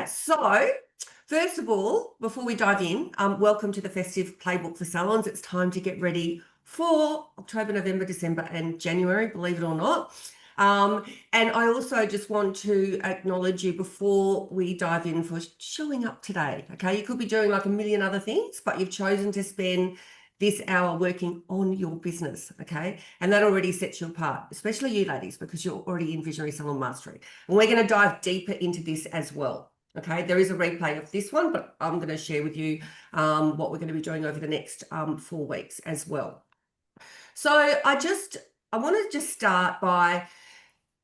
Okay, so first of all, before we dive in, welcome to the Festive Playbook for Salons. It's time to get ready for October, November, December, and January, believe it or not. And I also just want to acknowledge you before we dive in for showing up today. Okay, you could be doing like a million other things, but you've chosen to spend this hour working on your business, okay? And that already sets you apart, especially you ladies, because you're already in Visionary Salon Mastery. And we're going to dive deeper into this as well, okay? There is a replay of this one, but I'm going to share with you what we're going to be doing over the next 4 weeks as well. So I want to just start by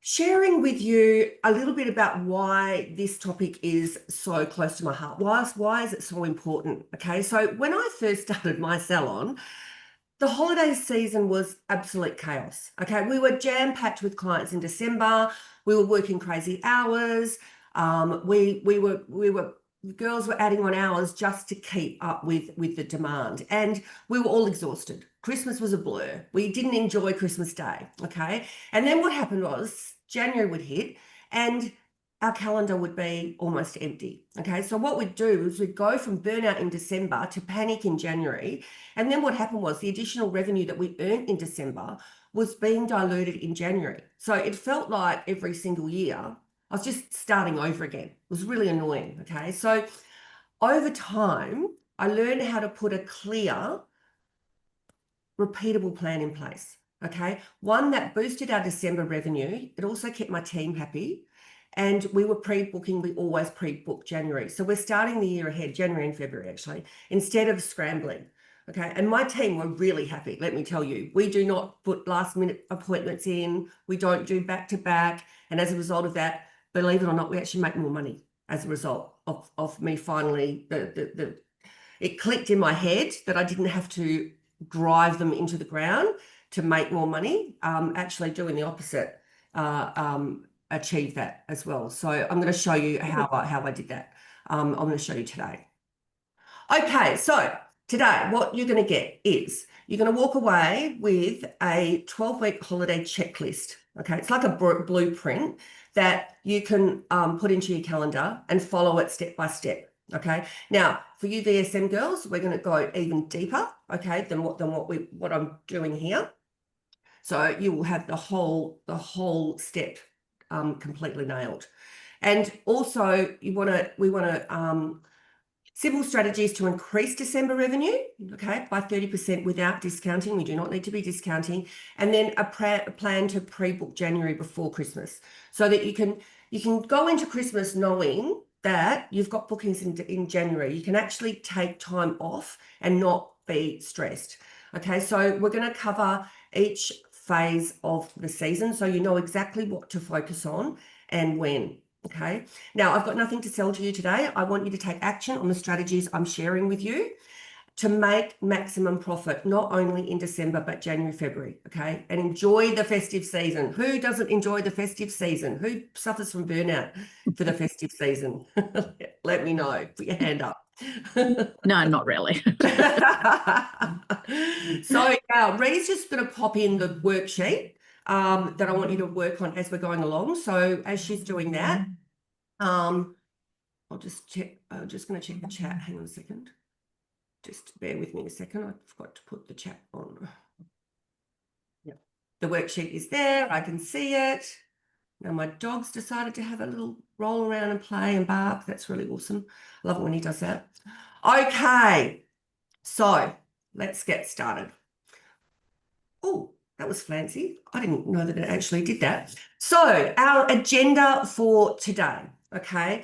sharing with you a little bit about why this topic is so close to my heart. Why is it so important? Okay, so when I first started my salon, the holiday season was absolute chaos. Okay, we were jam-packed with clients in December. We were working crazy hours. Girls were adding on hours just to keep up with the demand, and we were all exhausted. Christmas was a blur. We didn't enjoy Christmas Day, okay? And then what happened was January would hit and our calendar would be almost empty, okay? So what we'd do is we'd go from burnout in December to panic in January, and then what happened was the additional revenue that we earned in December was being diluted in January. So it felt like every single year I was just starting over again. It was really annoying, okay? So over time, I learned how to put a clear, repeatable plan in place, okay? One that boosted our December revenue. It also kept my team happy. And we were pre-booking. We always pre-book January. So we're starting the year ahead, January and February actually, instead of scrambling, okay? And my team were really happy, let me tell you. We do not put last minute appointments in. We don't do back-to-back. And as a result of that, believe it or not, we actually make more money as a result of me finally, it clicked in my head that I didn't have to drive them into the ground to make more money, actually doing the opposite, achieve that as well. So I'm going to show you how I did that. I'm going to show you today. Okay, so today what you're going to get is you're going to walk away with a 12-week holiday checklist. Okay, it's like a blueprint that you can put into your calendar and follow it step by step. Okay, now for you VSM girls, we're going to go even deeper, okay, than what I'm doing here. So you will have the whole step completely nailed. And also we want to simple strategies to increase December revenue, okay, by 30% without discounting. We do not need to be discounting. And then a plan to pre-book January before Christmas, so that you can go into Christmas knowing that you've got bookings in January. You can actually take time off and not be stressed. Okay, so we're going to cover each phase of the season so you know exactly what to focus on and when. Okay, now I've got nothing to sell to you today. I want you to take action on the strategies I'm sharing with you to make maximum profit, not only in December, but January, February, okay? And enjoy the festive season. Who doesn't enjoy the festive season? Who suffers from burnout for the festive season? Let me know. Put your hand up. No, not really. So now Ree's just going to pop in the worksheet that I want you to work on as we're going along. So as she's doing that, I'll just check. I'm just going to check the chat. Hang on a second. Just bear with me a second. I forgot to put the chat on. Yep. The worksheet is there. I can see it. Now my dog's decided to have a little roll around and play and bark. That's really awesome. I love it when he does that. Okay. So let's get started. Oh, that was fancy. I didn't know that it actually did that. So our agenda for today, okay?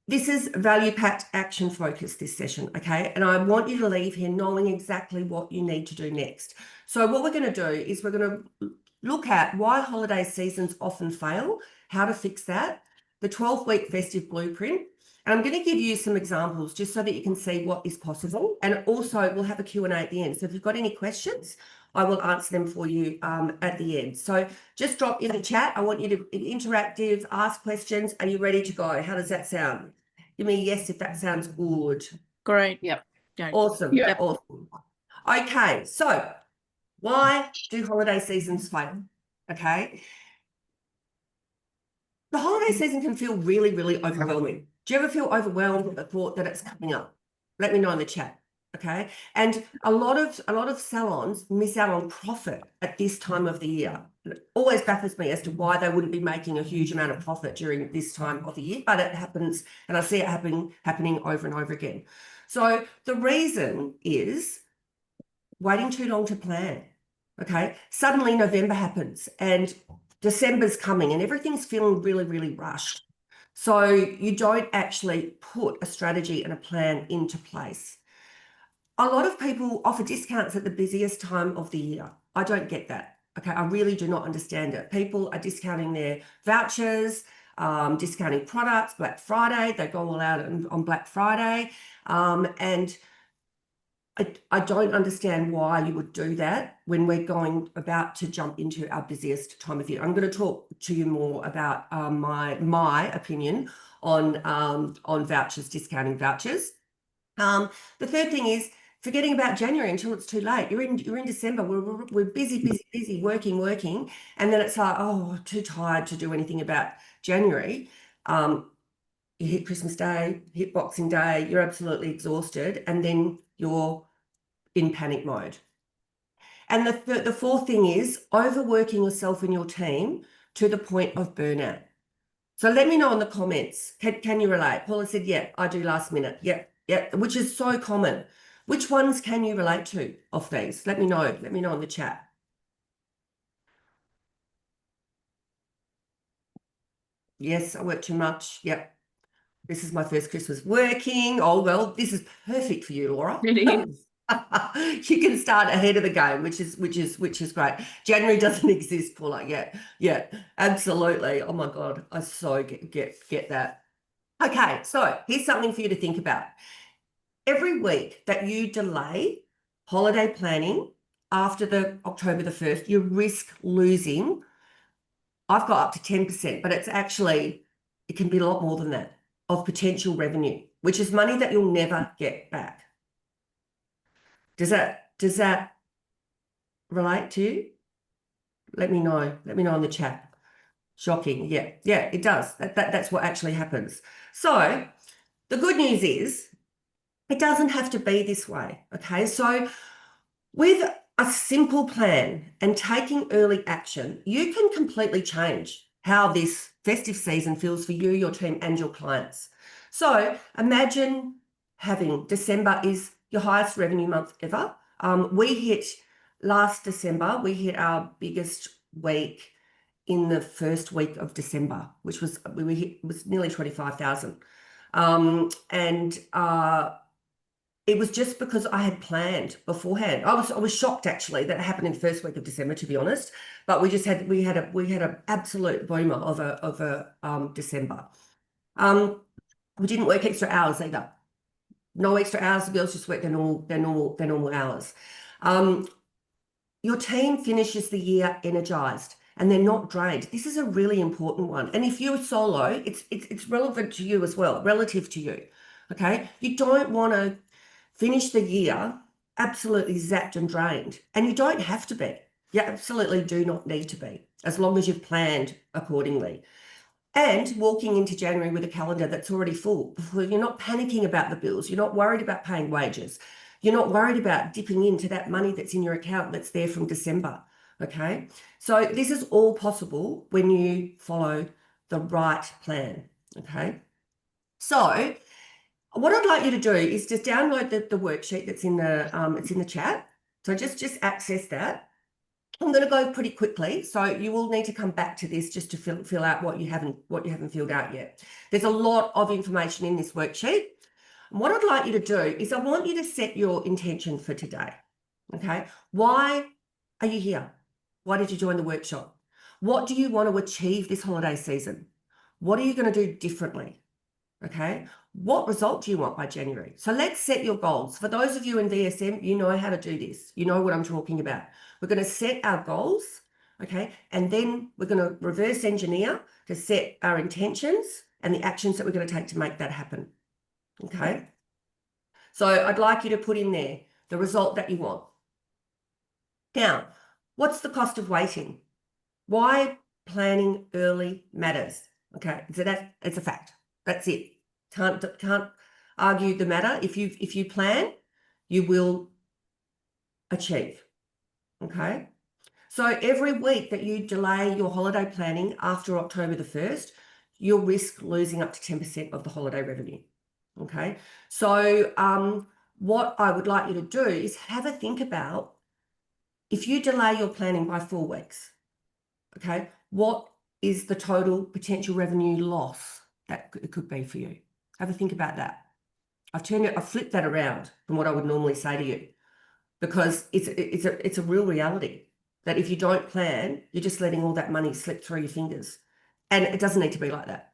This is value-packed, action-focused, this session, okay? And I want you to leave here knowing exactly what you need to do next. So what we're going to do is we're going to look at why holiday seasons often fail, how to fix that, the 12-week festive blueprint, and I'm going to give you some examples just so that you can see what is possible. And also we'll have a Q&A at the end. So if you've got any questions, I will answer them for you at the end. So just drop in the chat. I want you to be interactive, ask questions. Are you ready to go? How does that sound? Give me a yes if that sounds good. Great. Yep. Awesome. Yep. Awesome. Okay, so why do holiday seasons fail? Okay. The holiday season can feel really, really overwhelming. Do you ever feel overwhelmed with the thought that it's coming up? Let me know in the chat. Okay. And a lot of salons miss out on profit at this time of the year. It always baffles me as to why they wouldn't be making a huge amount of profit during this time of the year, but it happens, and I see it happening over and over again. So the reason is waiting too long to plan. Okay. Suddenly November happens and December's coming and everything's feeling really, really rushed. So you don't actually put a strategy and a plan into place. A lot of people offer discounts at the busiest time of the year. I don't get that. Okay, I really do not understand it. People are discounting their vouchers, discounting products, Black Friday. They go all out on Black Friday. And I don't understand why you would do that when we're about to jump into our busiest time of year. I'm going to talk to you more about my opinion on vouchers, discounting vouchers. The third thing is forgetting about January until it's too late. You're in December. We're busy, working, and then it's like, oh, too tired to do anything about January. You hit Christmas Day, hit Boxing Day, you're absolutely exhausted, and then you're in panic mode. And the fourth thing is overworking yourself and your team to the point of burnout. So let me know in the comments, can you relate? Paula said, yeah, I do last minute. Yeah, which is so common. Which ones can you relate to of these? Let me know in the chat. Yes, I work too much. Yep. This is my first Christmas working. Oh, well, this is perfect for you, Laura. It is. You can start ahead of the game, which is great. January doesn't exist, Paula. Yeah, absolutely. Oh my God, I so get that. Okay, so here's something for you to think about. Every week that you delay holiday planning after the October the 1st, you risk losing. I've got up to 10%, but it can be a lot more than that of potential revenue, which is money that you'll never get back. Does that relate to you? Let me know in the chat. Shocking. Yeah, it does. That's what actually happens. So the good news is it doesn't have to be this way. Okay. So with a simple plan and taking early action, you can completely change how this festive season feels for you, your team, and your clients. So imagine having December is your highest revenue month ever. Last December, we hit our biggest week in the first week of December, which was nearly 25,000. And it was just because I had planned beforehand. I was shocked actually that it happened in the first week of December, to be honest. But we had an absolute boomer of a December. We didn't work extra hours either. No extra hours. The girls just worked their normal hours. Your team finishes the year energized and they're not drained. This is a really important one. And if you're solo, it's relevant to you as well, relative to you. Okay. You don't want to finish the year absolutely zapped and drained. And you don't have to be. You absolutely do not need to be, as long as you've planned accordingly. And walking into January with a calendar that's already full. You're not panicking about the bills. You're not worried about paying wages. You're not worried about dipping into that money that's in your account that's there from December. Okay. So this is all possible when you follow the right plan. Okay. So what I'd like you to do is just download the worksheet that's in the chat. So just access that. I'm going to go pretty quickly, so you will need to come back to this just to fill out what you haven't filled out yet. There's a lot of information in this worksheet. And what I'd like you to do is I want you to set your intention for today. Okay, why are you here? Why did you join the workshop? What do you want to achieve this holiday season? What are you going to do differently? Okay, what result do you want by January? So let's set your goals. For those of you in VSM, you know how to do this. You know what I'm talking about. We're going to set our goals, okay, and then we're going to reverse engineer to set our intentions and the actions that we're going to take to make that happen. Okay, so I'd like you to put in there the result that you want. Now, what's the cost of waiting? Why planning early matters? Okay, so it's a fact. That's it. Can't argue the matter. If you plan, you will achieve. Okay. So every week that you delay your holiday planning after October the 1st, you'll risk losing up to 10% of the holiday revenue. Okay. So what I would like you to do is have a think about, if you delay your planning by 4 weeks, okay, what is the total potential revenue loss that it could be for you? Have a think about that. I've flipped that around from what I would normally say to you, because it's a real reality that if you don't plan, you're just letting all that money slip through your fingers, and it doesn't need to be like that.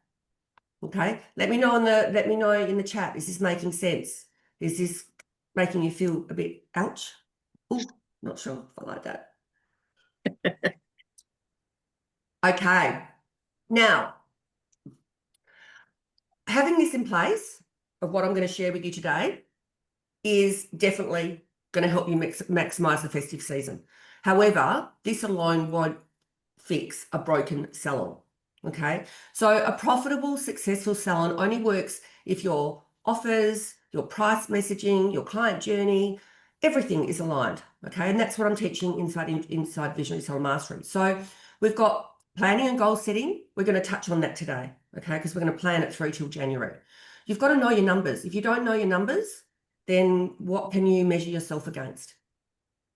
Okay, let me know in the chat. Is this making sense? Is this making you feel a bit ouch? Oh, not sure if I like that. Okay, now having this in place of what I'm going to share with you today is definitely going to help you maximize the festive season. However, this alone won't fix a broken salon. Okay, so a profitable, successful salon only works if your offers, your price messaging, your client journey, everything is aligned. Okay, and that's what I'm teaching inside Visionary Salon Mastery. So we've got planning and goal setting. We're going to touch on that today. Okay, because we're going to plan it through till January. You've got to know your numbers. If you don't know your numbers, then what can you measure yourself against?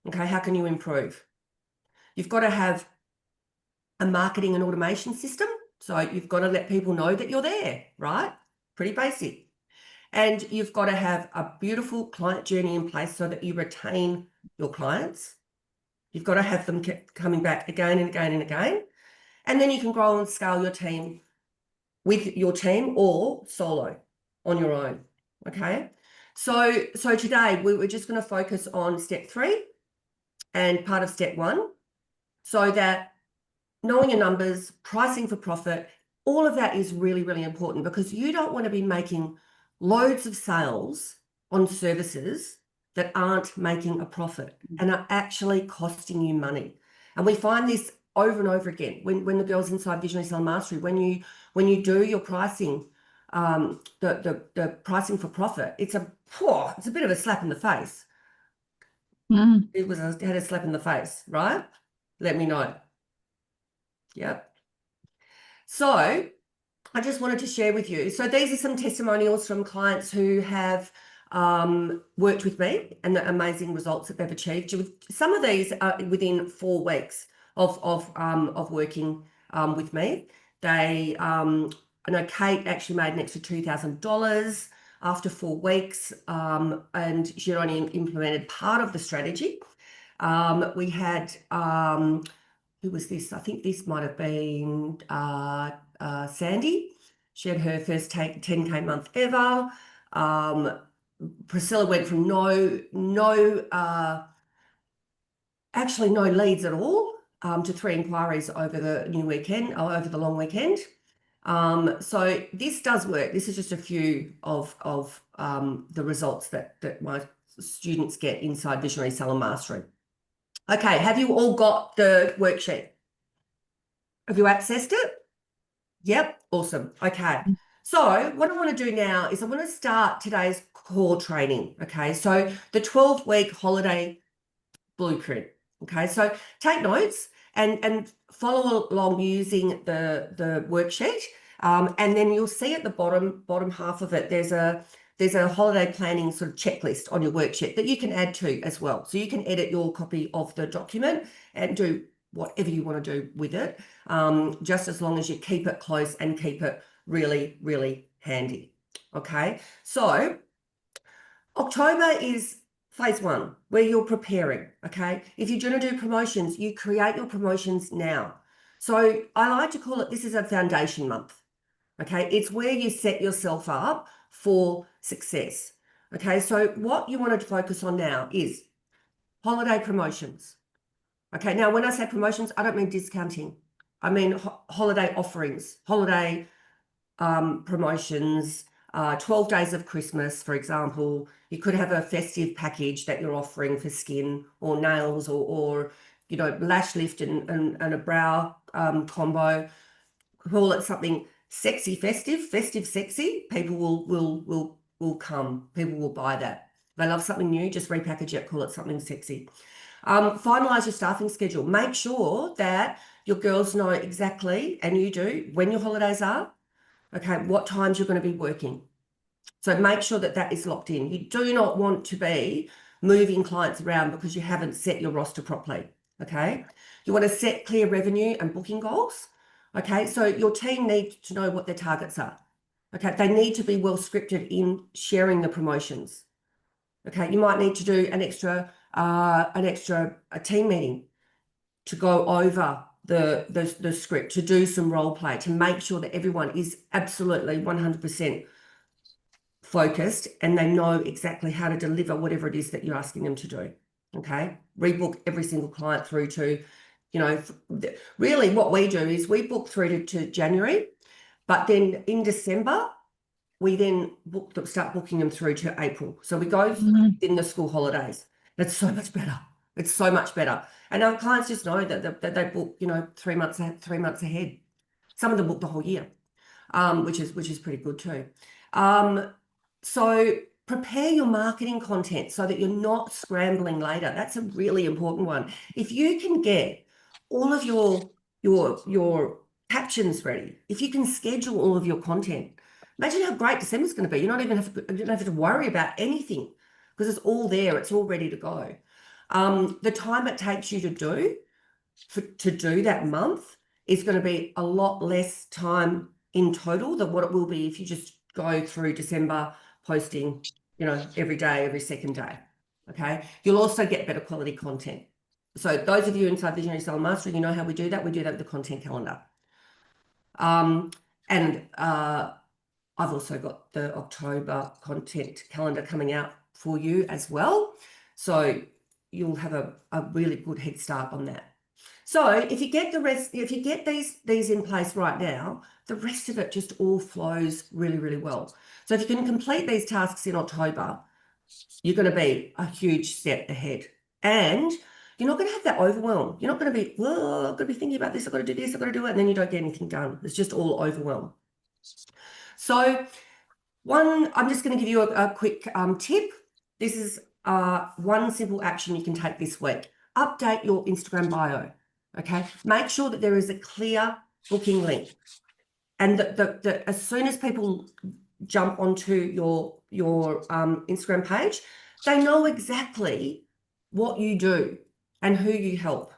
Okay, how can you improve? You've got to have a marketing and automation system. So you've got to let people know that you're there, right? Pretty basic. And you've got to have a beautiful client journey in place so that you retain your clients. You've got to have them coming back again and again and again. And then you can grow and scale your team with your team or solo on your own. Okay. So today we're just going to focus on step 3 and part of step 1, so that knowing your numbers, pricing for profit, all of that is really, really important, because you don't want to be making loads of sales on services that aren't making a profit and are actually costing you money. And we find this over and over again when the girls inside Visionary Salon Mastery, when you do your pricing, the pricing for profit, it's a bit of a slap in the face. It had a slap in the face, right? Let me know. Yep. So I just wanted to share with you. So these are some testimonials from clients who have worked with me and the amazing results that they've achieved. Some of these are within 4 weeks of working with me. They, I know Kate actually made an extra $2,000 after 4 weeks, and she'd only implemented part of the strategy. We had who was this? I think this might have been Sandy. She had her first 10K month ever. Priscilla went from actually no leads at all to 3 inquiries over the over the long weekend. So this does work. This is just a few of the results that my students get inside Visionary Salon Mastery. Okay, have you all got the worksheet? Have you accessed it? Yep, awesome. Okay, so what I want to do now is I want to start today's core training. Okay, so the 12-week holiday blueprint. Okay, so take notes and follow along using the worksheet, and then you'll see at the bottom half of it there's a holiday planning sort of checklist on your worksheet that you can add to as well. So you can edit your copy of the document and do whatever you want to do with it, just as long as you keep it close and keep it really, really handy. Okay, so October is phase 1, where you're preparing. Okay, if you're going to do promotions, you create your promotions now. So I like to call it, this is a foundation month. Okay, it's where you set yourself up for success. Okay, so what you want to focus on now is holiday promotions. Okay, now when I say promotions, I don't mean discounting. I mean holiday offerings, holiday promotions, 12 days of Christmas, for example. You could have a festive package that you're offering for skin or nails or lash lift and a brow combo. Call it something Sexy festive, festive sexy, people will come. People will buy that. They love something new, just repackage it, call it something sexy. Finalize your staffing schedule. Make sure that your girls know exactly, and you do, when your holidays are, okay, what times you're going to be working. So make sure that that is locked in. You do not want to be moving clients around because you haven't set your roster properly, okay? You want to set clear revenue and booking goals, okay? So your team needs to know what their targets are, okay? They need to be well scripted in sharing the promotions, okay? You might need to do an extra team meeting to go over the script, to do some role play, to make sure that everyone is absolutely 100% focused and they know exactly how to deliver whatever it is that you're asking them to do. Okay. Rebook every single client through to, you know, really what we do is we book through to January, but then in December, we then start booking them through to April. So we go in the school holidays. That's so much better. It's so much better. And our clients just know that they book, you know, 3 months ahead. Some of them book the whole year, which is pretty good too. So prepare your marketing content so that you're not scrambling later. That's a really important one. If you can get all of your captions ready, if you can schedule all of your content, imagine how great December's going to be. You don't have to worry about anything because it's all there. It's all ready to go. The time it takes you to do that month is going to be a lot less time in total than what it will be if you just go through December posting, you know, every day, every second day. Okay. You'll also get better quality content. So those of you inside Visionary Salon Mastery, you know how we do that. We do that with the content calendar. I've also got the October content calendar coming out for you as well. So you'll have a really good head start on that. So if you get these in place right now, the rest of it just all flows really, really well. So if you can complete these tasks in October, you're going to be a huge step ahead. And you're not going to have that overwhelm. You're not going to be, well, I've got to be thinking about this, I've got to do this, I've got to do it, and then you don't get anything done. It's just all overwhelm. So I'm just going to give you a quick tip. This is one simple action you can take this week. Update your Instagram bio, okay? Make sure that there is a clear booking link. And that as soon as people jump onto your Instagram page, they know exactly what you do and who you help.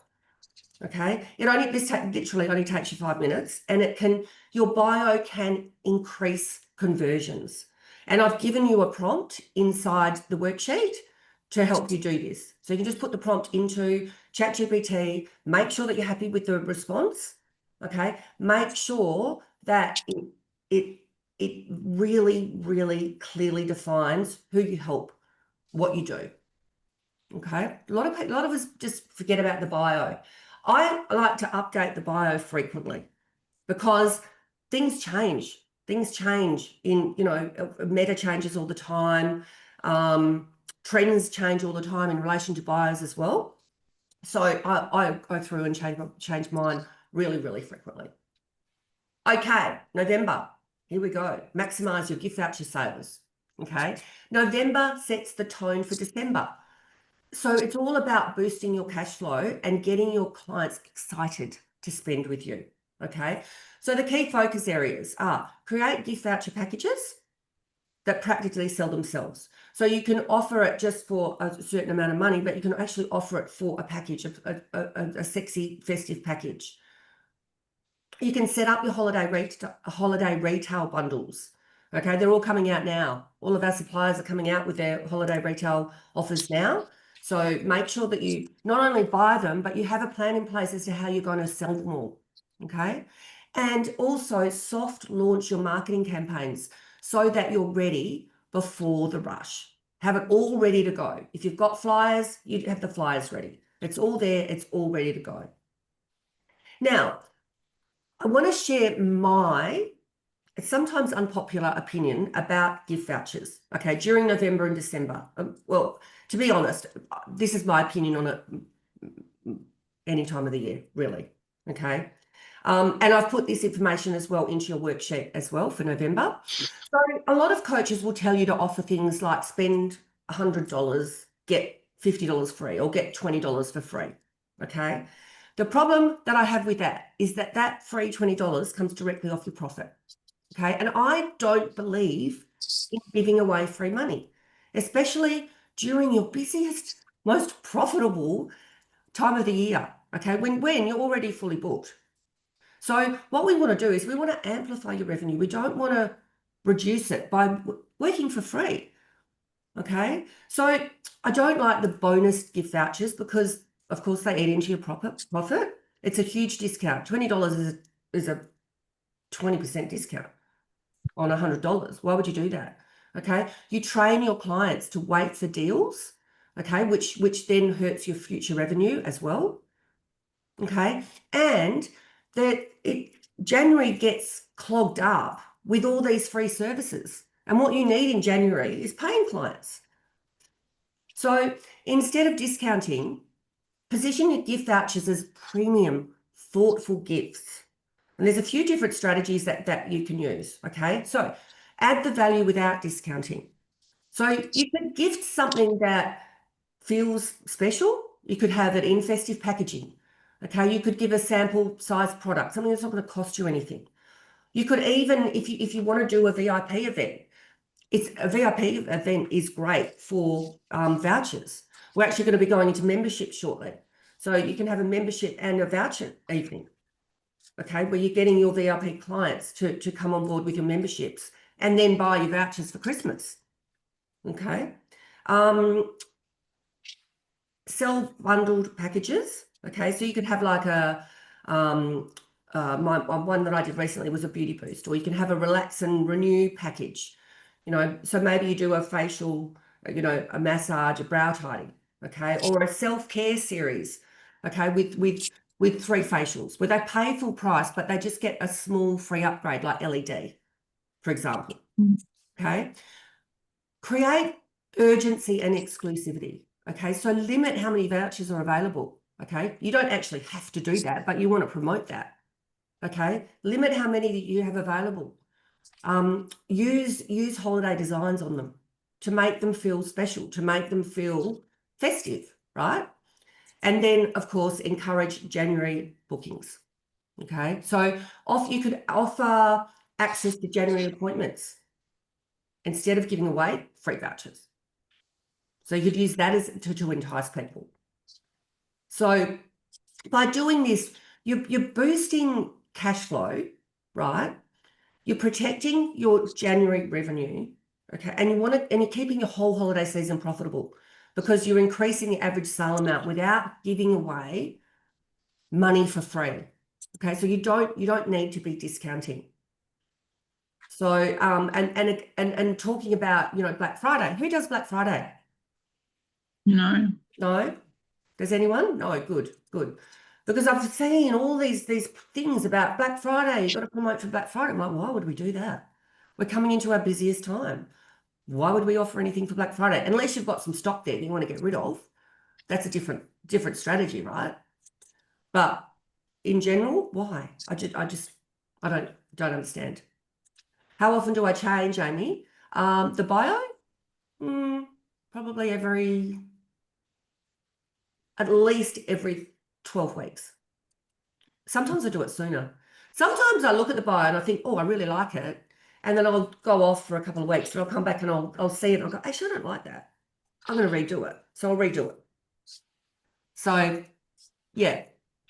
Okay, this literally only takes you 5 minutes, and your bio can increase conversions. And I've given you a prompt inside the worksheet to help you do this. So you can just put the prompt into ChatGPT, make sure that you're happy with the response. Okay, make sure that it really, really clearly defines who you help, what you do. Okay, a lot of us just forget about the bio. I like to update the bio frequently because things change. Things change in, meta changes all the time. Trends change all the time in relation to bios as well. So I go through and change mine really, really frequently. Okay, November. Here we go. Maximize your gift voucher sales. Okay, November sets the tone for December. So it's all about boosting your cash flow and getting your clients excited to spend with you, okay? So the key focus areas are create gift voucher packages that practically sell themselves. So you can offer it just for a certain amount of money, but you can actually offer it for a package, a sexy festive package. You can set up your holiday retail bundles. Okay, they're all coming out now. All of our suppliers are coming out with their holiday retail offers now. So make sure that you not only buy them, but you have a plan in place as to how you're going to sell them all. Okay. And also soft launch your marketing campaigns so that you're ready before the rush. Have it all ready to go. If you've got flyers, you have the flyers ready. It's all there. It's all ready to go. Now, I want to share my sometimes unpopular opinion about gift vouchers, okay, during November and December. Well, to be honest, this is my opinion on it any time of the year, really, okay? And I've put this information as well into your worksheet as well for November. So a lot of coaches will tell you to offer things like spend $100, get $50 free, or get $20 for free. Okay. The problem that I have with that is that that free $20 comes directly off your profit. Okay. And I don't believe in giving away free money, especially during your busiest, most profitable time of the year. Okay. When you're already fully booked. So what we want to do is we want to amplify your revenue. We don't want to reduce it by working for free. Okay. So I don't like the bonus gift vouchers because, of course, they eat into your profit. It's a huge discount. $20 is a 20% discount on $100. Why would you do that? Okay. You train your clients to wait for deals, okay, which then hurts your future revenue as well. Okay. And January gets clogged up with all these free services. And what you need in January is paying clients. So instead of discounting, position your gift vouchers as premium, thoughtful gifts. And there's a few different strategies that you can use. Okay. So add the value without discounting. So you could gift something that feels special. You could have it in festive packaging. Okay. You could give a sample size product, something that's not going to cost you anything. You could even, if you want to do a VIP event, a VIP event is great for vouchers. We're actually going to be going into membership shortly. So you can have a membership and a voucher evening, okay, where you're getting your VIP clients to come on board with your memberships and then buy your vouchers for Christmas, okay? Sell bundled packages, okay? So you could have like one that I did recently was a beauty boost, or you can have a relax and renew package. You know, so maybe you do a facial, you know, a massage, a brow tidy, okay, or a self-care series, okay, with 3 facials where they pay full price, but they just get a small free upgrade like LED, for example. Okay. Create urgency and exclusivity. Okay. So limit how many vouchers are available. Okay. You don't actually have to do that, but you want to promote that. Okay. Limit how many that you have available. Use holiday designs on them to make them feel special, to make them feel festive, right? And then, of course, encourage January bookings. Okay, so you could offer access to January appointments instead of giving away free vouchers. So you could use that as to entice people. So by doing this, you're boosting cash flow, right? You're protecting your January revenue, okay, and you're keeping your whole holiday season profitable because you're increasing the average sale amount without giving away money for free. Okay, so you don't need to be discounting. So and talking about, you know, Black Friday. Who does Black Friday? No. No? Does anyone? No, good. Because I've seen all these things about Black Friday. You've got to promote for Black Friday. I'm like, why would we do that? We're coming into our busiest time. Why would we offer anything for Black Friday? Unless you've got some stock there that you want to get rid of. That's a different strategy, right? But in general, why? I don't understand. How often do I change, Amy? The bio? Probably at least every 12 weeks. Sometimes I do it sooner. Sometimes I look at the bio and I think, oh, I really like it. And then I'll go off for a couple of weeks and I'll come back and I'll see it and I'll go, actually, I don't like that. I'm going to redo it. So I'll redo it. So yeah,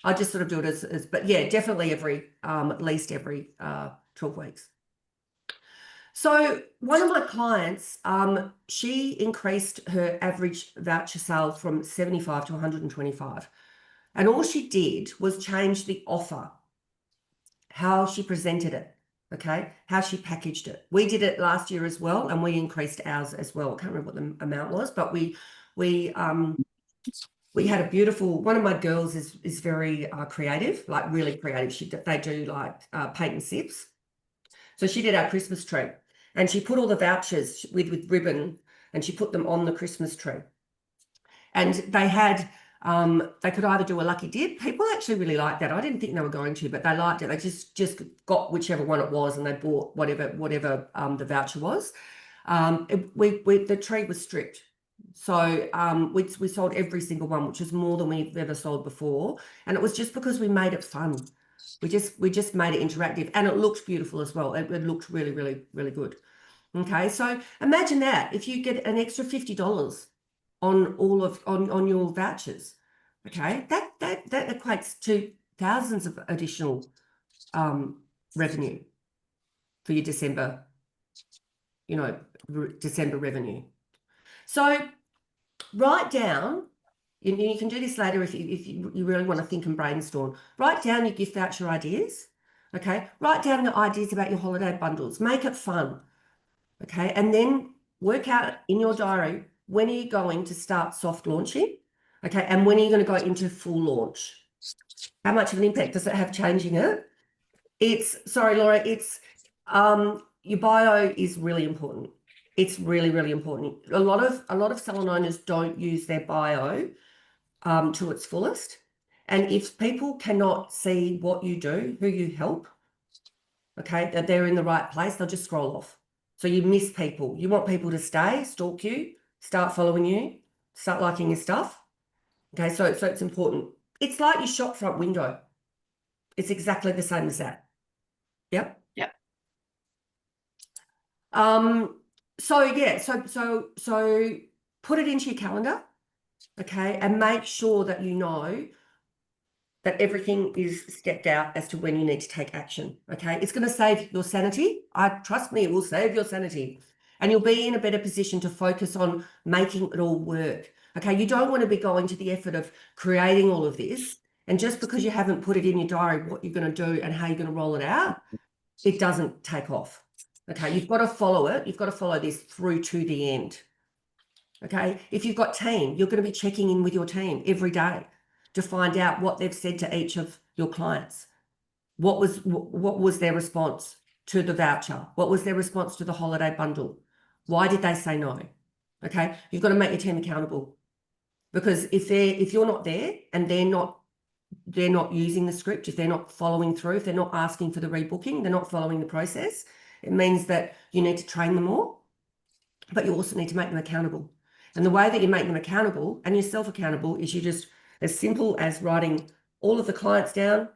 I just sort of do it but yeah, definitely at least every 12 weeks. So one of my clients, she increased her average voucher sale from 75 to 125. And all she did was change the offer, how she presented it, okay, how she packaged it. We did it last year as well, and we increased ours as well. I can't remember what the amount was, but we had a beautiful, one of my girls is very creative, like really creative. They do like paint and sips. So she did our Christmas tree and she put all the vouchers with ribbon and she put them on the Christmas tree. And they had They could either do a lucky dip. People actually really liked that. I didn't think they were going to, but they liked it. They just got whichever one it was, and they bought whatever the voucher was. The tree was stripped. So we sold every single one, which is more than we've ever sold before. And it was just because we made it fun. We just made it interactive, and it looked beautiful as well. It looked really, really, really good. Okay, so imagine that if you get an extra $50 on your vouchers. Okay, that equates to thousands of additional revenue for your December revenue. So write down, you can do this later if you really want to think and brainstorm. Write down your gift voucher ideas. Okay, write down the ideas about your holiday bundles. Make it fun. Okay, and then work out in your diary, when are you going to start soft launching? Okay, and when are you going to go into full launch? How much of an impact does it have changing it? Sorry, Laura, your bio is really important. It's really, really important. A lot of salon owners don't use their bio to its fullest. And if people cannot see what you do, who you help, okay, that they're in the right place, they'll just scroll off. So you miss people. You want people to stay, stalk you, start following you, start liking your stuff. Okay, so it's important. It's like your shop front window. It's exactly the same as that. Yep. Yep. So put it into your calendar, okay, and make sure that you know that everything is stepped out as to when you need to take action, okay? It's going to save your sanity. Trust me, it will save your sanity. And you'll be in a better position to focus on making it all work, okay? You don't want to be going to the effort of creating all of this, and just because you haven't put it in your diary what you're going to do and how you're going to roll it out, it doesn't take off, okay? You've got to follow it. You've got to follow this through to the end, okay? If you've got team, you're going to be checking in with your team every day to find out what they've said to each of your clients. What was their response to the voucher? What was their response to the holiday bundle? Why did they say no? Okay, you've got to make your team accountable, because if you're not there and they're not using the script, if they're not following through, if they're not asking for the rebooking, they're not following the process, it means that you need to train them more, but you also need to make them accountable. And the way that you make them accountable and yourself accountable is you just, as simple as writing all of the clients down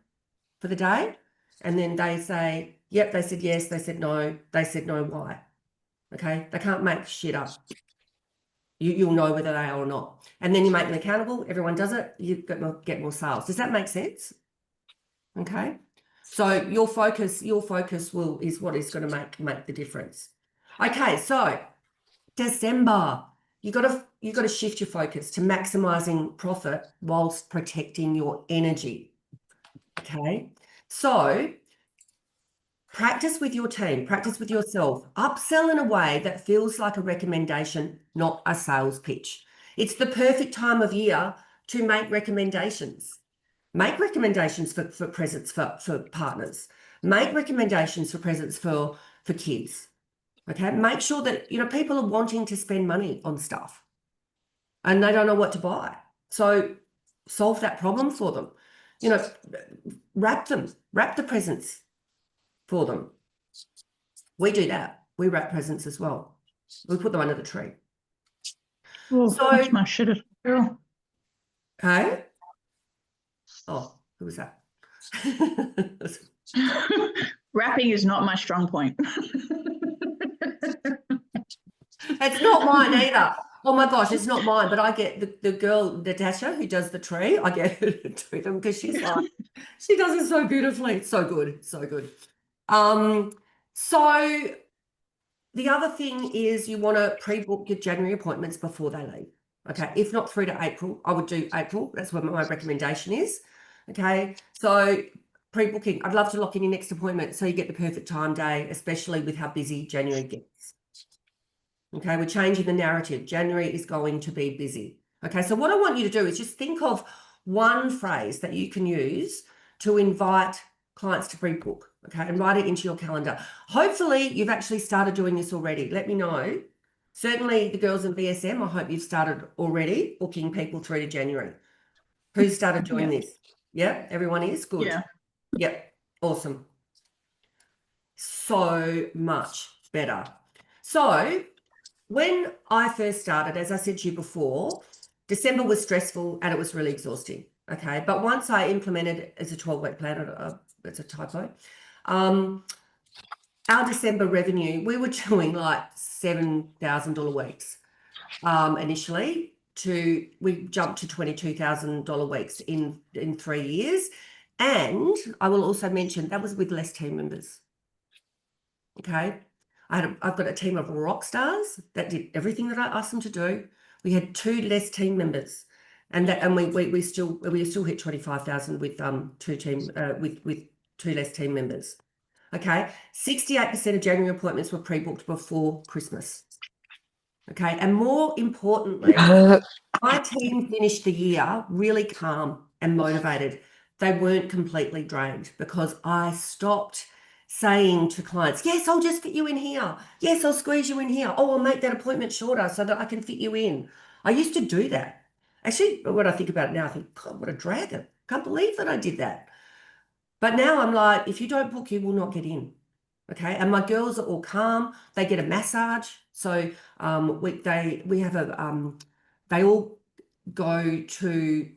for the day, and then they say, yep, they said yes, they said no, why? Okay, they can't make shit up. You'll know whether they are or not. And then you make them accountable, everyone does it, you get more sales. Does that make sense? Okay, so your focus is what is going to make the difference. Okay, so December. You got to shift your focus to maximizing profit whilst protecting your energy. Okay, so practice with your team, practice with yourself, upsell in a way that feels like a recommendation, not a sales pitch. It's the perfect time of year to make recommendations. Make recommendations for presents for partners. Make recommendations for presents for kids. Okay, make sure that people are wanting to spend money on stuff and they don't know what to buy. So solve that problem for them. Wrap the presents for them. We do that. We wrap presents as well. We put them under the tree. Oh, So that's my shit as well. okay. Oh, who was that? Wrapping is not my strong point. It's not mine either. Oh my gosh, it's not mine, but I get the girl, Natasha, who does the tree, I get her to do them because she's like, she does it so beautifully. It's so good, so good. So the other thing is you want to pre-book your January appointments before they leave. Okay, if not through to April, I would do April. That's what my recommendation is. Okay, so pre-booking, I'd love to lock in your next appointment so you get the perfect time day, especially with how busy January gets. Okay, we're changing the narrative. January is going to be busy. Okay, so what I want you to do is just think of one phrase that you can use to invite clients to pre-book, okay, and write it into your calendar. Hopefully, you've actually started doing this already. Let me know. Certainly, the girls in BSM, I hope you've started already booking people through to January. Who started doing Yeah. this? Yeah, everyone is good. Yeah. Yep, awesome. So much better. So when I first started, as I said to you before, December was stressful and it was really exhausting. Okay, but once I implemented it as a 12-week plan, it's a typo. Our December revenue, we were doing like $7,000 weeks initially. We jumped to $22,000 weeks in 3 years, and I will also mention that was with less team members. Okay, I've got a team of rock stars that did everything that I asked them to do. We had 2 less team members, and we still hit 25,000 with with 2 less team members. Okay, 68% of January appointments were pre-booked before Christmas. Okay, and more importantly, my team finished the year really calm and motivated. They weren't completely drained because I stopped saying to clients, yes, I'll just fit you in here. Yes, I'll squeeze you in here. Oh, I'll make that appointment shorter so that I can fit you in. I used to do that. Actually, when I think about it now, I think, God, what a dragon. Can't believe that I did that. But now I'm like, if you don't book, you will not get in. Okay, and my girls are all calm. They get a massage. So we have a they all go to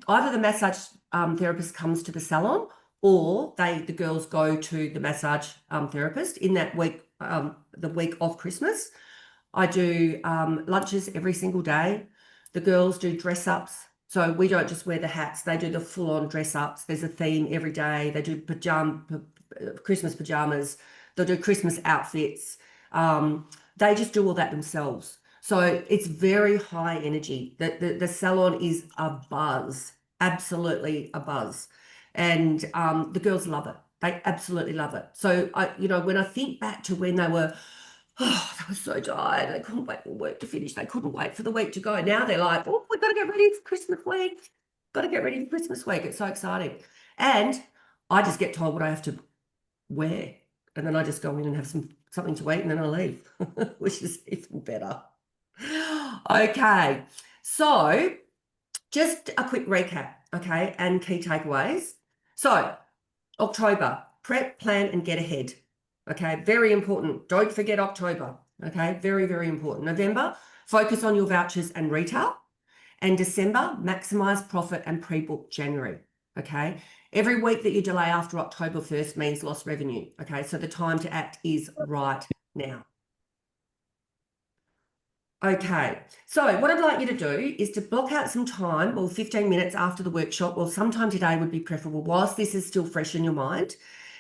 either the massage therapist comes to the salon, or the girls go to the massage therapist in that week, the week of Christmas. I do lunches every single day. The girls do dress ups. So we don't just wear the hats, they do the full on dress ups. There's a theme every day. They do Christmas pajamas. They'll do Christmas outfits. They just do all that themselves. So it's very high energy. The salon is a buzz, absolutely a buzz. And the girls love it. They absolutely love it. So when I think back to when they were so tired. They couldn't wait for work to finish. They couldn't wait for the week to go. Now they're like, oh, we've got to get ready for Christmas week. Got to get ready for Christmas week. It's so exciting. And I just get told what I have to wear. And then I just go in and have something to eat and then I leave, which is even better. Okay. So just a quick recap, okay, and key takeaways. So October, prep, plan, and get ahead. Okay, very important. Don't forget October. Okay, very, very important. November, focus on your vouchers and retail. And December, maximize profit and pre-book January. Okay, every week that you delay after October 1st means lost revenue. Okay, so the time to act is right now. Okay, so what I'd like you to do is to block out some time, or 15 minutes after the workshop, or sometime today would be preferable whilst this is still fresh in your mind.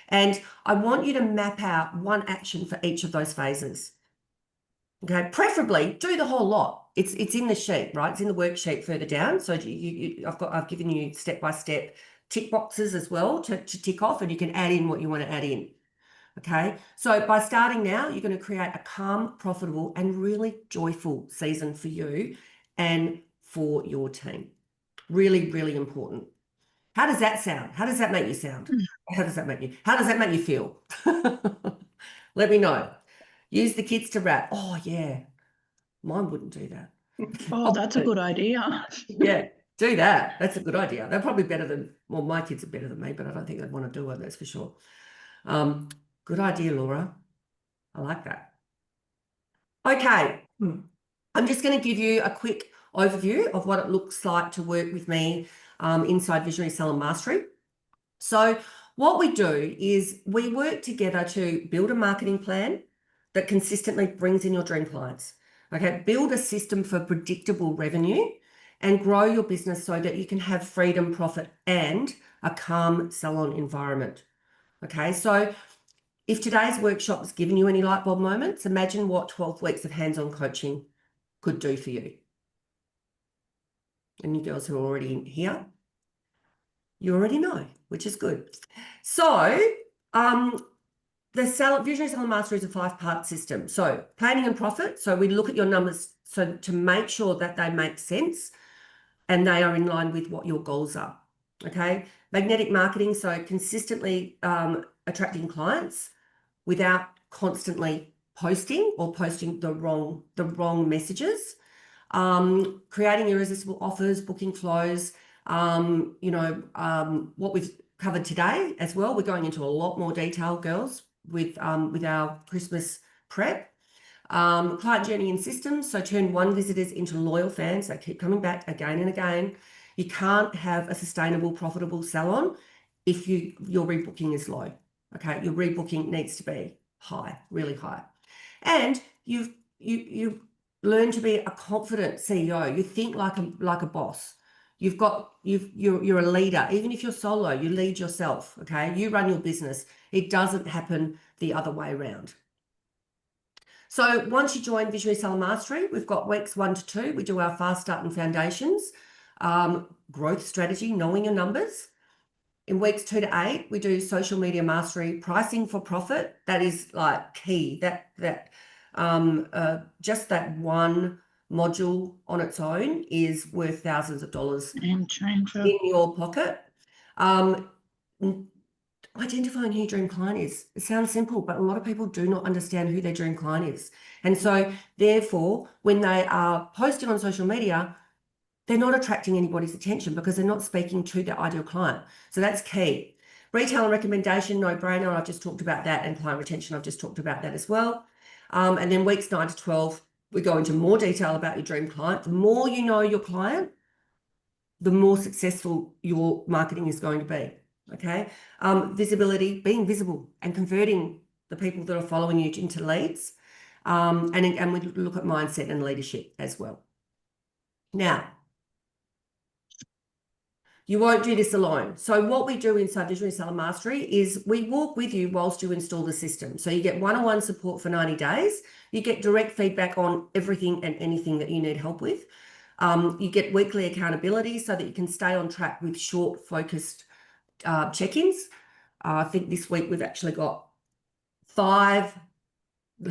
And I want you to map out one action for each of those phases. Okay, preferably do the whole lot. It's in the sheet, right? It's in the worksheet further down. So I've given you step-by-step tick boxes as well to tick off, and you can add in what you want to add in. Okay, so by starting now, you're going to create a calm, profitable, and really joyful season for you and for your team. Really, really important. How does that sound? How does that make you sound? How does that make you feel? Let me know. Use the kids to rap. Oh, yeah. Mine wouldn't do that. Oh, that's a good idea. Yeah, do that. That's a good idea. They're probably better than, well, my kids are better than me, but I don't think they'd want to do it, that's for sure. Good idea, Laura. I like that. Okay. I'm just going to give you a quick overview of what it looks like to work with me inside Visionary Salon Mastery. So what we do is we work together to build a marketing plan that consistently brings in your dream clients. Okay, build a system for predictable revenue and grow your business so that you can have freedom, profit, and a calm salon environment. Okay, so if today's workshop has given you any light bulb moments, imagine what 12 weeks of hands-on coaching could do for you. And you girls who are already in here, you already know, which is good. So the Visionary Salon Mastery is a 5-part system. So planning and profit. So we look at your numbers so to make sure that they make sense and they are in line with what your goals are. Okay. Magnetic marketing. So consistently attracting clients without constantly posting or posting the wrong messages. Creating irresistible offers, booking flows, what we've covered today as well. We're going into a lot more detail, girls, with our Christmas prep. Client journey and systems. So turn one visitors into loyal fans. They keep coming back again and again. You can't have a sustainable, profitable salon if your rebooking is low. Okay, your rebooking needs to be high, really high. And you learn to be a confident CEO. You think like a boss. You're a leader. Even if you're solo, you lead yourself. Okay, you run your business. It doesn't happen the other way around. So once you join Visionary Salon Mastery, we've got weeks 1 to 2. We do our fast start and foundations, growth strategy, knowing your numbers. In weeks 2 to 8, we do social media mastery, pricing for profit. That is like key. Just that one module on its own is worth thousands of dollars in your pocket. Identifying who your dream client is. It sounds simple, but a lot of people do not understand who their dream client is. And so therefore, when they are posting on social media, they're not attracting anybody's attention because they're not speaking to their ideal client. So that's key. Retail and recommendation, no brainer. I've just talked about that. And client retention, I've just talked about that as well. And then weeks 9 to 12, we go into more detail about your dream client. The more you know your client, the more successful your marketing is going to be. Okay. Visibility, being visible and converting the people that are following you into leads. And we look at mindset and leadership as well. Now, you won't do this alone. So what we do inside Visionary Salon Mastery is we walk with you whilst you install the system. So you get one-on-one support for 90 days. You get direct feedback on everything and anything that you need help with. You get weekly accountability so that you can stay on track with short, focused check-ins. I think this week we've actually got 5.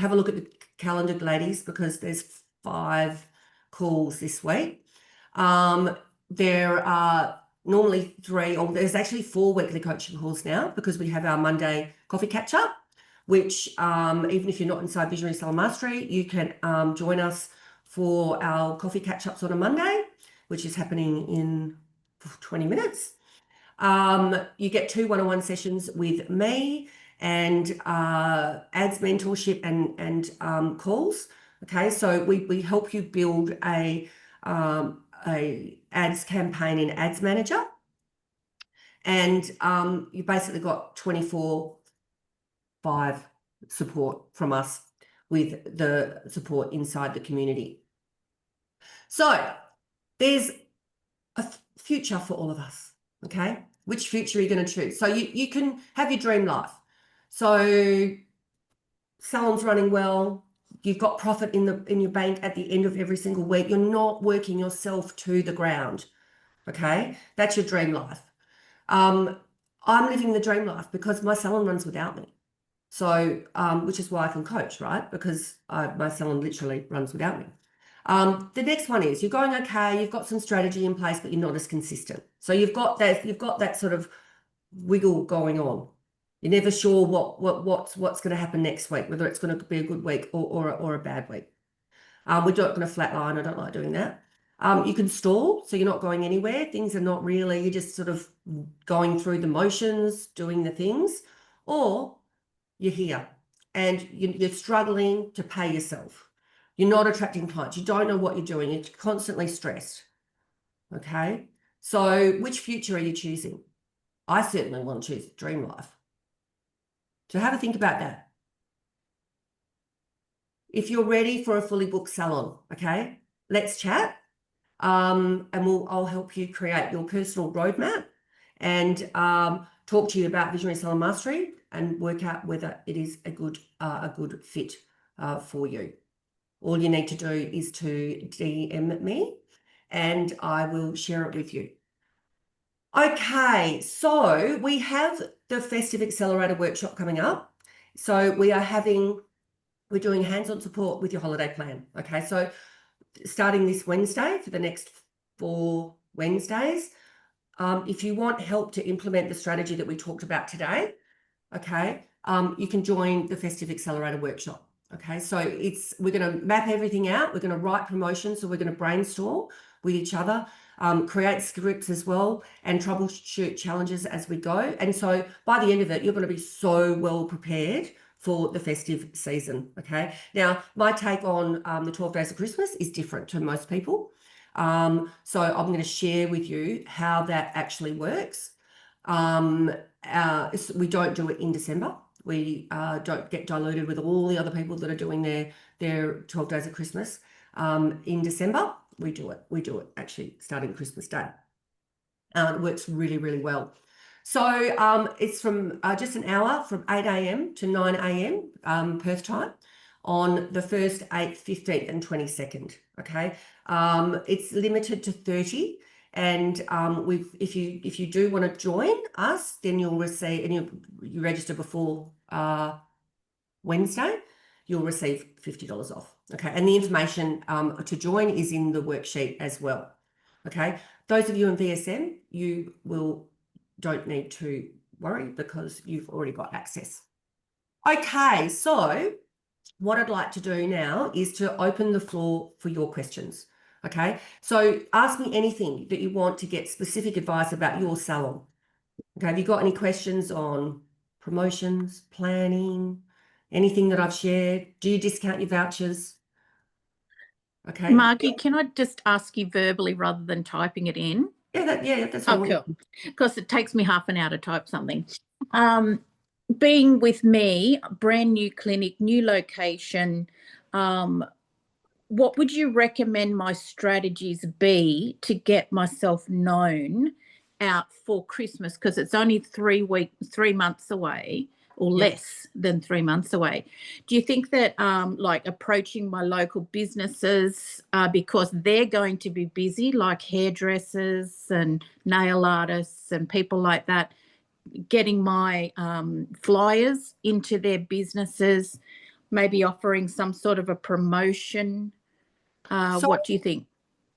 Have a look at the calendar, ladies, because there's 5 calls this week. There are normally 3, or there's actually 4 weekly coaching calls now because we have our Monday coffee catch-up, which even if you're not inside Visionary Salon Mastery, you can join us for our coffee catch-ups on a Monday, which is happening in 20 minutes. You get 2 one-on-one sessions with me and ads mentorship and calls. Okay, so we help you build a ads campaign in Ads Manager, and you basically got 24/5 support from us with the support inside the community. So there's a future for all of us. Okay, which future are you going to choose? So you can have your dream life. So salon's running well. You've got profit in your bank at the end of every single week. You're not working yourself to the ground. Okay, that's your dream life. I'm living the dream life because my salon runs without me. So, which is why I can coach, right? Because my salon literally runs without me. The next one is you're going okay, you've got some strategy in place, but you're not as consistent. So you've got that sort of wiggle going on. You're never sure what's going to happen next week, whether it's going to be a good week or a bad week. We're not going to flatline. I don't like doing that. You can stall, so you're not going anywhere. Things are not really, you're just sort of going through the motions, doing the things, or you're here and you're struggling to pay yourself. You're not attracting clients. You don't know what you're doing. You're constantly stressed. Okay. So which future are you choosing? I certainly want to choose dream life. So have a think about that. If you're ready for a fully booked salon, okay, let's chat. And I'll help you create your personal roadmap and talk to you about Visionary Salon Mastery and work out whether it is a good fit for you. All you need to do is to DM me and I will share it with you. Okay, so we have the Festive Accelerator workshop coming up. So we're doing hands-on support with your holiday plan. Okay, so starting this Wednesday for the next 4 Wednesdays, if you want help to implement the strategy that we talked about today, okay, you can join the Festive Accelerator workshop. Okay, so we're going to map everything out. We're going to write promotions. So we're going to brainstorm with each other create scripts as well, and troubleshoot challenges as we go. And so by the end of it, you're going to be so well prepared for the festive season. Okay. Now, my take on the 12 days of Christmas is different to most people. So I'm going to share with you how that actually works. We don't do it in December. We don't get diluted with all the other people that are doing their 12 days of Christmas. In December, we do it. We do it actually starting Christmas Day. It works really, really well. So it's from just an hour from 8 a.m. to 9 a.m. Perth time on the 1st, 8th, 15th and 22nd. Okay. It's limited to 30. And if you do want to join us, then you'll receive, and you register before Wednesday, you'll receive $50 off. Okay. And the information to join is in the worksheet as well. Okay. Those of you in VSM, you don't need to worry because you've already got access. Okay. So what I'd like to do now is to open the floor for your questions. Okay. So ask me anything that you want to get specific advice about your salon. Okay. Have you got any questions on promotions, planning, anything that I've shared? Do you discount your vouchers? Okay. Margie, can I just ask you verbally rather than typing it in? Yeah, that's all. Cool. Because it takes me half an hour to type something. Being with me, brand new clinic, new location, what would you recommend my strategies be to get myself known out for Christmas? Because it's only 3 months away, or less than 3 months away. Do you think that like approaching my local businesses because they're going to be busy, like hairdressers and nail artists and people like that, getting my flyers into their businesses, maybe offering some sort of a promotion? What do you think?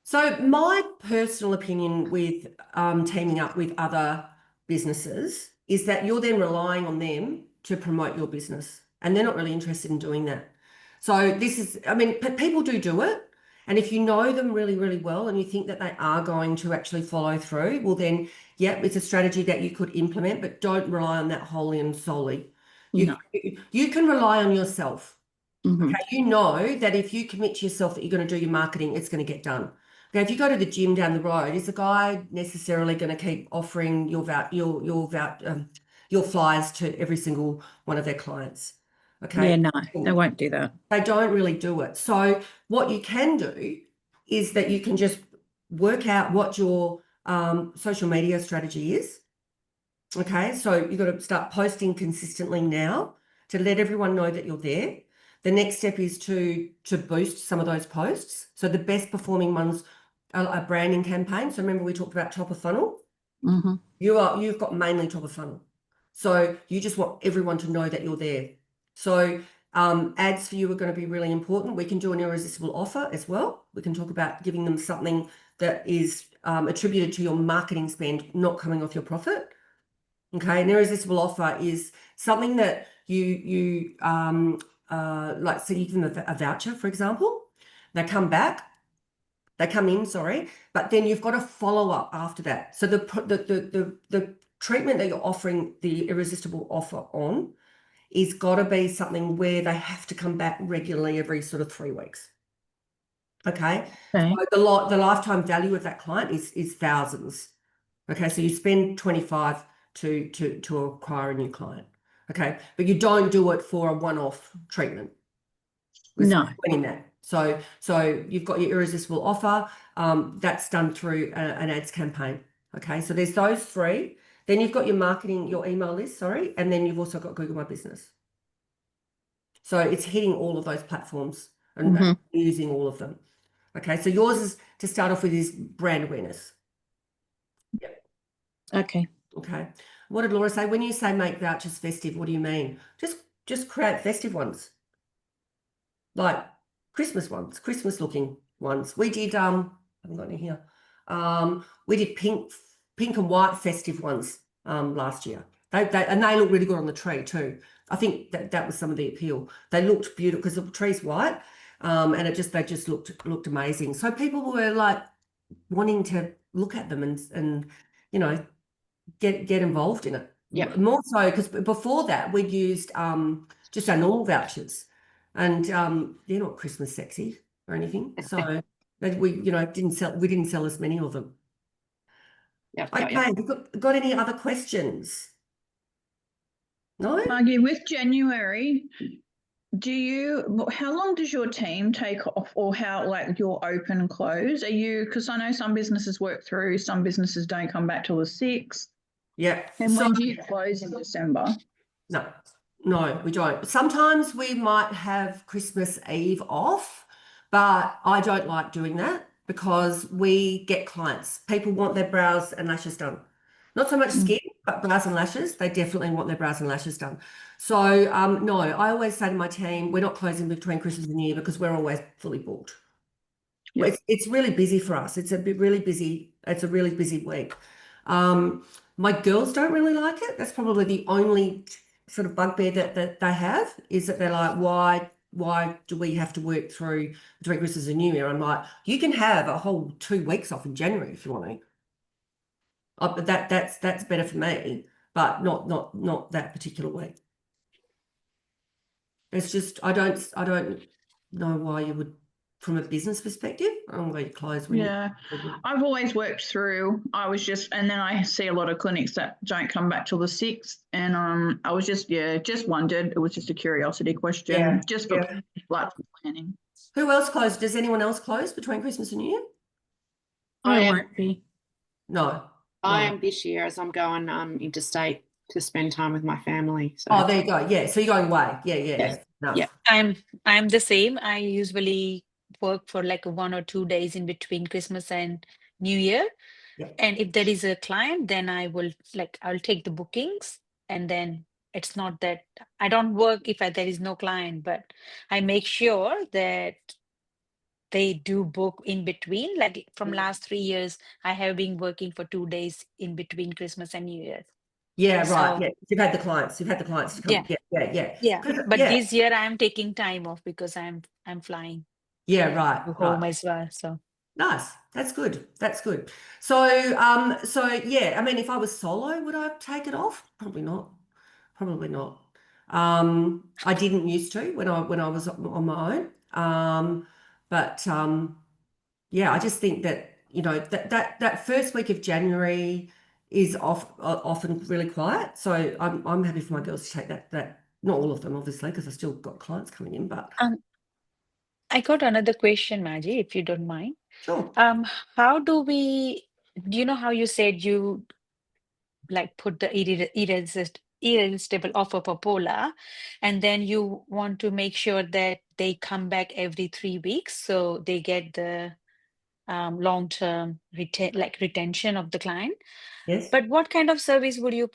So my personal opinion with teaming up with other businesses is that you're then relying on them to promote your business, and they're not really interested in doing that. So this is, I mean, people do it. And if you know them really, really well and you think that they are going to actually follow through, well then, yeah, it's a strategy that you could implement, but don't rely on that wholly and solely. You can rely on yourself. Okay, you know that if you commit to yourself that you're going to do your marketing, it's going to get done. Okay, if you go to the gym down the road, is the guy necessarily going to keep offering your flyers to every single one of their clients? Okay. Yeah, no, they won't do that. They don't really do it. So what you can do is that you can just work out what your social media strategy is. Okay, so you've got to start posting consistently now to let everyone know that you're there. The next step is to boost some of those posts. So the best performing ones are a branding campaign. So remember we talked about top of funnel. You've got mainly top of funnel. So you just want everyone to know that you're there. So ads for you are going to be really important. We can do an irresistible offer as well. We can talk about giving them something that is attributed to your marketing spend, not coming off your profit. Okay, an irresistible offer is something that you like, so you give them a voucher, for example. They come in, sorry, but then you've got to follow up after that. So the treatment that you're offering the irresistible offer on is got to be something where they have to come back regularly every sort of 3 weeks. Okay. So the lifetime value of that client is thousands. Okay, so you spend 25 to acquire a new client. Okay, but you don't do it for a one-off treatment. No. In that. So you've got your irresistible offer. That's done through an ads campaign. Okay, so there's those 3. Then you've got your marketing, your email list, sorry, and then you've also got Google My Business. So it's hitting all of those platforms and using all of them. Okay, so yours is to start off with is brand awareness. Yep. Okay. Okay. What did Laura say? When you say make vouchers festive, what do you mean? Just create festive ones. Like Christmas ones, Christmas looking ones. We did I haven't got any here. We did pink and white festive ones last year. They look really good on the tree too. I think that was some of the appeal. They looked beautiful because the tree's white, and they just looked amazing. So people were like wanting to look at them and you know, get involved in it. Yep. More so because before that we'd used just our normal vouchers, and they're not Christmas sexy or anything. So we didn't sell as many of them. Yep. Okay, we've got any other questions? No? Margie, with January, how long does your team take off, or how, like, your open and close? Because I know some businesses work through, some businesses don't come back till the 6th. Yeah. And when do you close in December? No, we don't. Sometimes we might have Christmas Eve off, but I don't like doing that because we get clients. People want their brows and lashes done. Not so much skin, but brows and lashes. They definitely want their brows and lashes done. So, no, I always say to my team, we're not closing between Christmas and New Year because we're always fully booked. Yep. It's really busy for us. It's a really busy week. My girls don't really like it. That's probably the only sort of bugbear that they have, is that they're like, why do we have to work through between Christmas and New Year? I'm like, you can have a whole 2 weeks off in January if you want to. But that's better for me, but not that particular week. It's just I don't know why you would, from a business perspective, I'm going to close when Yeah, I've always worked through. And then I see a lot of clinics that don't come back till the 6th, and I was just wondered. It was just a curiosity question, just for like planning. Who else closed? Does anyone else close between Christmas and New Year? I am. won't be. No. I am this year, as I'm going interstate to spend time with my family. So. Oh, there you go. Yeah, so you're going away. Yeah. Yes. No. Yeah. I'm the same. I usually work for like 1 or 2 days in between Christmas and New Year. Yeah. And if there is a client, then I'll take the bookings, and then it's not that I don't work if there is no client, but I make sure that they do book in between. Like from last 3 years, I have been working for 2 days in between Christmas and New Year. Yeah, right. So- Yeah, you've had the clients to come. Yeah. But Yeah. this year I'm taking time off because I'm flying Yeah, right. home as well. So Nice. That's good. So, yeah, I mean, if I was solo, would I take it off? Probably not. I didn't used to when I was on my own. But yeah, I just think that, that first week of January is often really quiet. So I'm happy for my girls to take that, not all of them, obviously, because I've still got clients coming in, but I got another question, Maggie, if you don't mind. sure. How do you know how you said you like put the irresistible offer for Pola, and then you want to make sure that they come back every 3 weeks so they get the long-term retention of the client. Yes. But what kind of service would you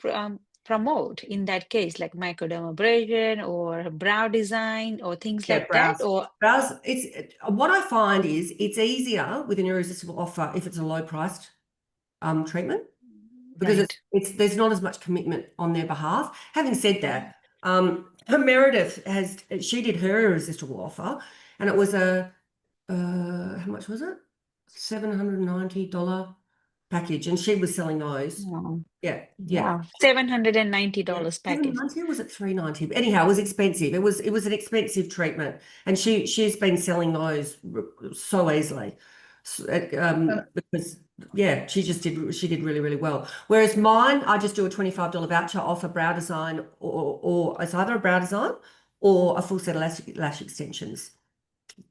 promote in that case, like microdermabrasion or brow design or things like that? Or brows, what I find is it's easier with an irresistible offer if it's a low priced treatment, because right. there's not as much commitment on their behalf. Having said that, Meredith she did her irresistible offer, and it was how much was it? $790 package, and she was selling those. Wow. Yeah. Wow. $790 package. $790 or was it $390? Anyhow, it was expensive. It was an expensive treatment, and she's been selling those so easily, because she did really, really well. Whereas mine, I just do a $25 voucher off a brow design, or it's either a brow design or a full set of lash extensions.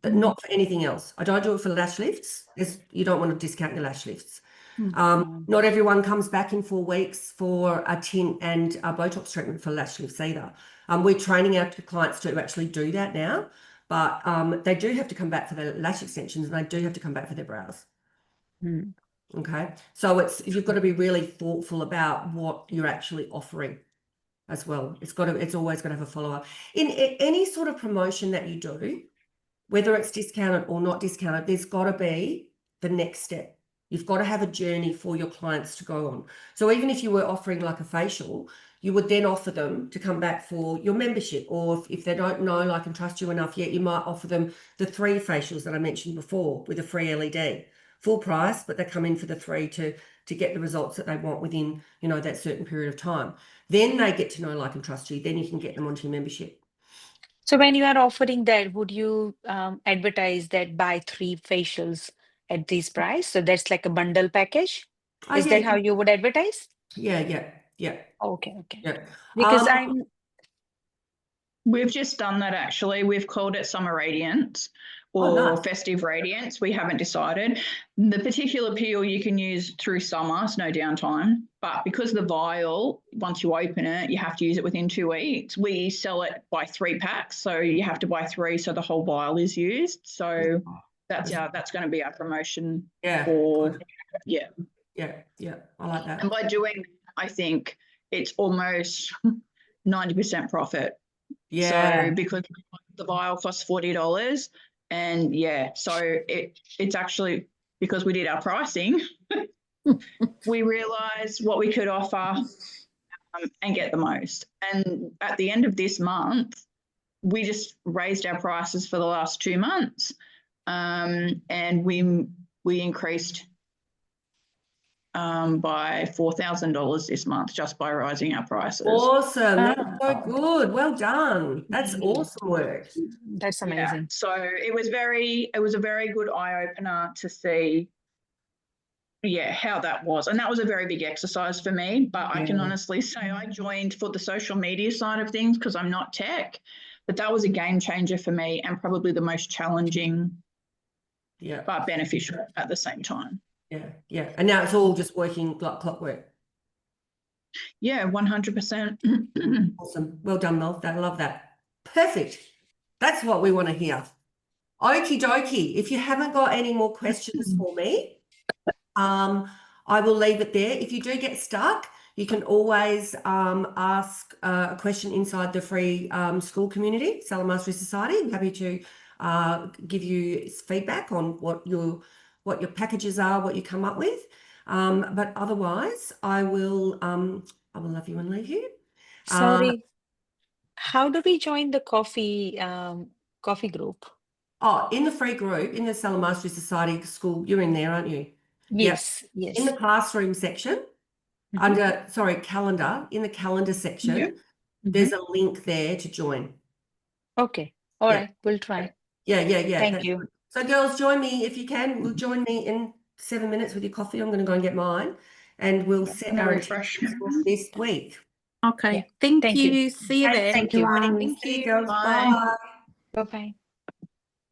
But not for anything else. I don't do it for lash lifts. You don't want to discount your lash lifts. Not everyone comes back in 4 weeks for a tint and a Botox treatment for lash lifts either. We're training our clients to actually do that now, but they do have to come back for their lash extensions, and they do have to come back for their brows. Okay, so you've got to be really thoughtful about what you're actually offering as well. It's always got to have a follow-up. In any sort of promotion that you do, whether it's discounted or not discounted, there's got to be the next step. You've got to have a journey for your clients to go on. So even if you were offering like a facial, you would then offer them to come back for your membership, or if they don't know, like, and trust you enough yet, you might offer them the 3 facials that I mentioned before with a free LED full price, but they come in for the 3 to get the results that they want within, you know, that certain period of time. Then they get to know, like, and trust you. Then you can get them onto your membership. So when you are offering that, would you advertise that buy 3 facials at this price? So that's like a bundle package. Oh, Is yeah, that how you would advertise? yeah. Okay. Yeah. Because We've just done that actually. We've called it Summer Radiance or nice. Festive Radiance. We haven't decided. The particular peel you can use through summer, so no downtime. But because the vial, once you open it, you have to use it within 2 weeks. We sell it by 3 packs, so you have to buy 3, so the whole vial is used. So that's going to be our promotion. Yeah. For Yeah. I like that. And by doing, I think it's almost 90% profit. Yeah. So because the vial costs $40, and so it's actually, because we did our pricing, we realised what we could offer and get the most. And at the end of this month, we just raised our prices for the last 2 months, and we increased by $4,000 this month just by raising our prices. Awesome. That's so good. Well done. That's awesome work. That's amazing. Yeah. So it was a very good eye opener to see how that was. And that was a very big exercise for me. But I can honestly say I joined for the social media side of things because I'm not tech. But that was a game changer for me and probably the most challenging but beneficial at the same time. Yeah. And now it's all just working like clockwork. Yeah, 100%. Awesome. Well done, Mel. I love that. Perfect. That's what we want to hear. Okie dokie. If you haven't got any more questions for me, I will leave it there. If you do get stuck, you can always ask a question inside the free Skool community, Salon Mastery Society. I'm happy to give you feedback on what your packages are, what you come up with. But otherwise, I will love you and leave you. Sorry. How do we join the coffee group? Oh, in the free group, in the Salon Mastery Society Skool, you're in there, aren't you? Yes. In the classroom section, calendar, in the calendar section, there's a link there to join. Okay. All right. We'll try. Yeah. Thank you. Good. So girls, join me if you can. Join me in 7 minutes with your coffee. I'm going to go and get mine, and we'll set our intentions for this week. Okay. Yeah. Thank Thank you. you. See you there. Thank you. Thank you, girls. Bye. Bye. Bye-bye.